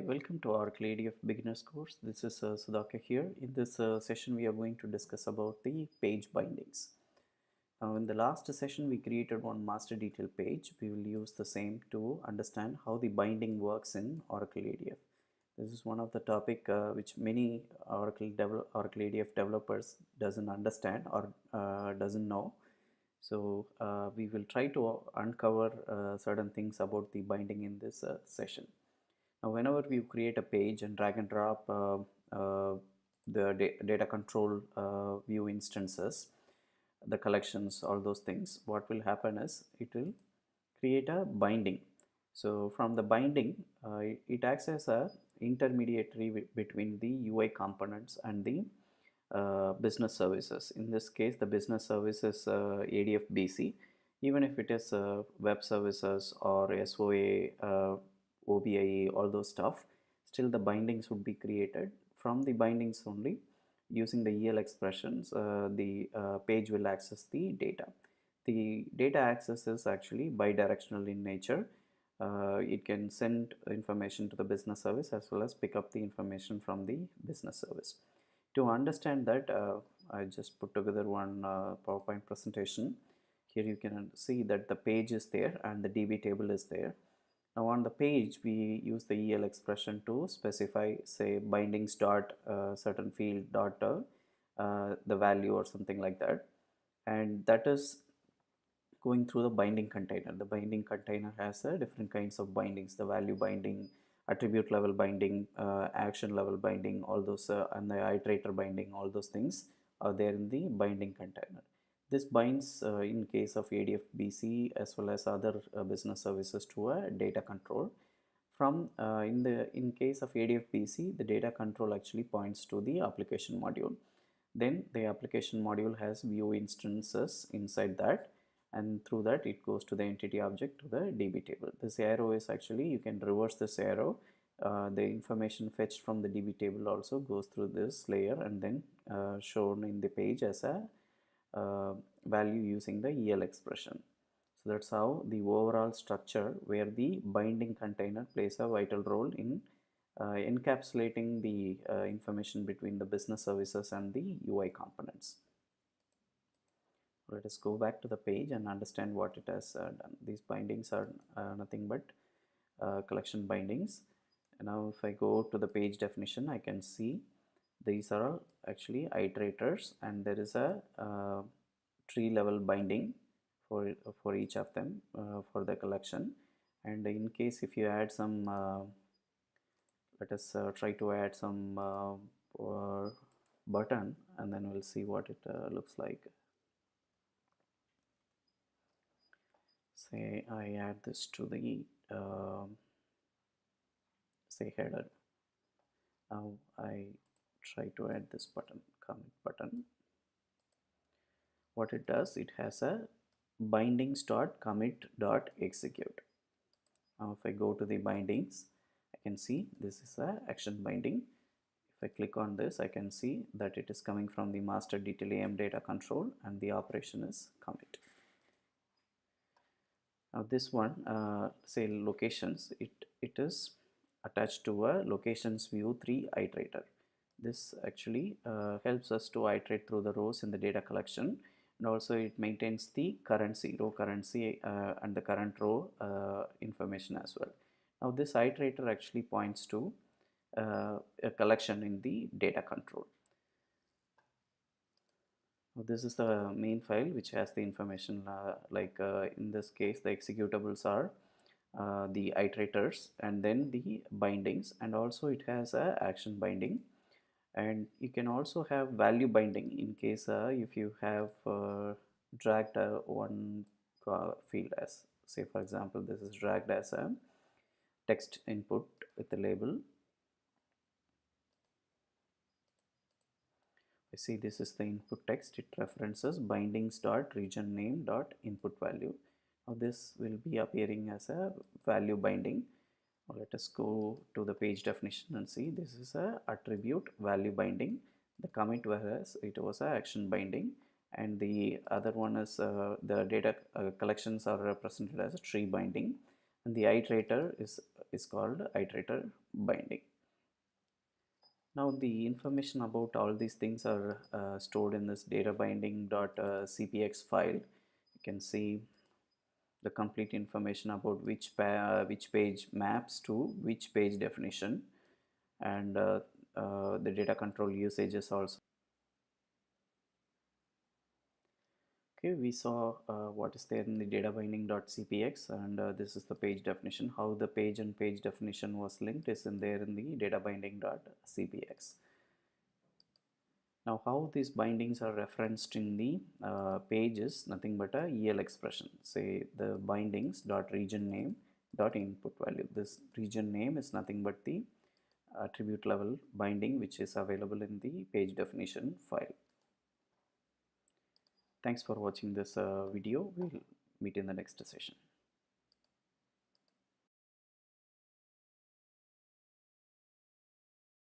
welcome to Oracle ADF Beginners course. This is Sudhakar here. In this session, we are going to discuss about the page bindings. Now, in the last session, we created one master detail page. We will use the same to understand how the binding works in Oracle ADF. This is one of the topic which many Oracle ADF developers doesn't understand or doesn't know. So we will try to uncover certain things about the binding in this session. Now, whenever we create a page and drag and drop the data control view instances, the collections, all those things, what will happen is it will create a binding. So from the binding, it acts as a intermediary between the UI components and the business services. In this case, the business service is ADF BC. Even if it is web services or SOA, OBIE, all those stuff, still the bindings would be created. From the bindings only, using the EL expressions, the page will access the data. The data access is actually bidirectional in nature. It can send information to the business service as well as pick up the information from the business service. To understand that, I just put together one PowerPoint presentation. Here you can see that the page is there and the DB table is there. Now on the page, we use the EL expression to specify, say, bindings dot certain field dot the value or something like that, and that is going through the binding container. The binding container has different kinds of bindings: the value binding, attribute level binding, action level binding, all those, and the iterator binding. All those things are there in the binding container. This binds in case of ADF BC as well as other business services to a data control. From in case of ADF BC, the data control actually points to the application module. Then the application module has view instances inside that, and through that it goes to the entity object to the DB table. This arrow is actually, you can reverse this arrow. The information fetched from the DB table also goes through this layer and then shown in the page as a value using the EL expression. So that's how the overall structure, where the binding container plays a vital role in encapsulating the information between the business services and the UI components. Let us go back to the page and understand what it has done. These bindings are nothing but collection bindings. And now if I go to the page definition, I can see these are all actually iterators, and there is a tree level binding for each of them for the collection. And in case if you add some, let us try to add some button, and then we'll see what it looks like. Say I add this to the say header. Now I try to add this button, commit button. What it does, it has a bindings dot commit dot execute. Now if I go to the bindings, I can see this is a action binding. If I click on this, I can see that it is coming from the master detail AM data control, and the operation is commit. Now this one, say locations, it is attached to a locations view 3 iterator. This actually helps us to iterate through the rows in the data collection, and also it maintains the currency, row currency, and the current row information as well. Now this iterator actually points to a collection in the data control. Now this is the main file which has the information, in this case the executables are the iterators and then the bindings, and also it has a action binding. And you can also have value binding in case if you have dragged one field, as say for example this is dragged as a text input with a label. I see this is the input text. It references bindings dot region name dot input value. Now this will be appearing as a value binding. Now let us go to the page definition and see this is a attribute value binding. The commit was, it was a action binding, and the other one is the data collections are represented as a tree binding. and the iterator is called iterator binding. Now the information about all these things are stored in this data binding.cpx file. You can see the complete information about which page maps to which page definition, and the data control usages also. Okay, we saw what is there in the data binding.cpx, and this is the page definition. How the page and page definition was linked is in there in the data binding.cpx. Now how these bindings are referenced in the page is nothing but a EL expression. Say the bindings dot region name dot input value. This region name is nothing but the attribute level binding which is available in the page definition file. Thanks for watching this video. We'll meet in the next session.